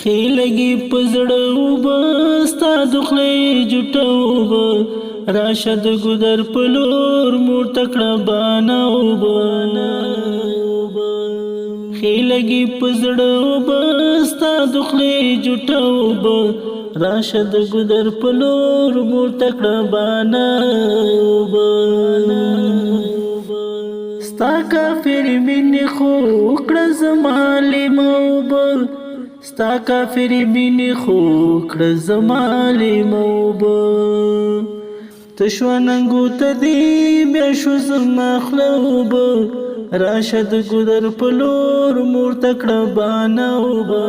خیلگی پزړه وبه ستا د خولې جوټه وبه راشه د ګودر په لور مور تکړه بانه وبه خیلگی پزړه وبه ستا د خولې جوټه وبه راشه د ګودر په لور مور تکړه بانه وبه ستا کافر مینې خو کړه زما لیمه وبه ستا کافر مینې خو کړه زما لیمه وبه تشوه ننګو ته دې بیا شو زما خوله وبه راشه د ګودر په لور مور ته کړه بانه وبه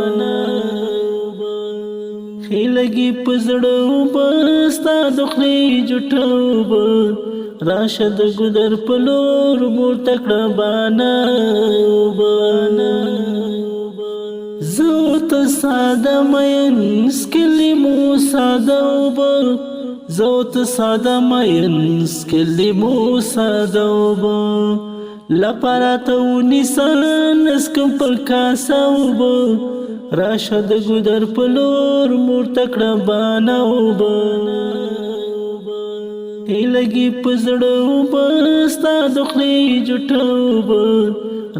خیلګي په زړه وبه ستا د خولې جوټه وبه راشه د ګودر په لور مور ته کړه بانه وبه زه ته ساده مین سکلیمو ساده وبه زه ته ساده مین سکلیمو ساده وبه لپاره ته ونیسه نسکم پر کاسه وبه راشه د ګودر په لور مور ته کړه بانه وبه هیلګي په زړه وبه ستا د خولې جوټه وبه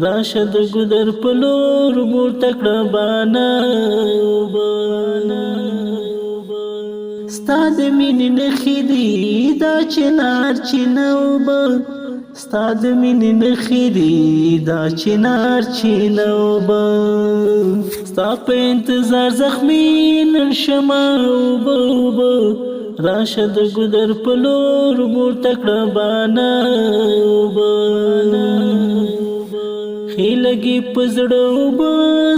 راشه د ګودر په لور مور ته کړه بانه وبه ستا د مینې نښې دي دا چنار چینه وبه ستا د مینې نښې دي دا چنار چینه وبه ستا په انتظار زخمي نن شمه وبه وبه راشه د ګودر په لور مور ته کړه بانه وبه خیلګي په زړه وبه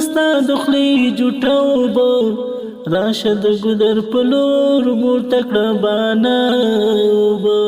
ستا د خولې جوټه وبه راشه د ګودر په لور مور ته کړه بانه وبه